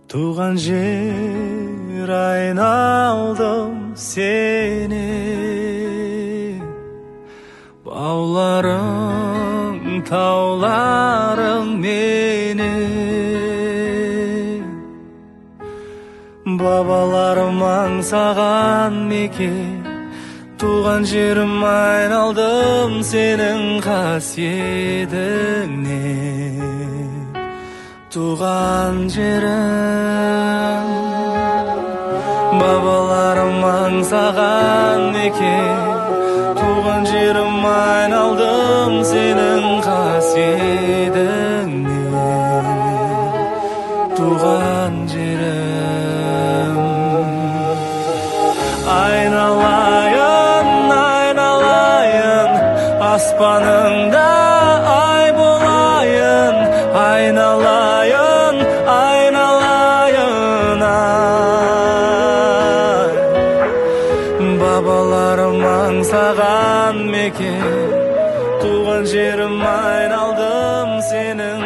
Туған жер айналдым сені, бауларың, тауларың мені. Бабаларым аңсаған мекен, туған жерім айналдым сенің қасиетіңнен. Туған жерім, бабаларым аңсаған мекен, туған жерім айналдым сенің қасиетіңнен. Туған жерім, айналайын, айналайын, аспаныңда ай болайын, айналайын, айналайын, ай. Бабаларым аңсаған мекен, туған жерім айналдым сенің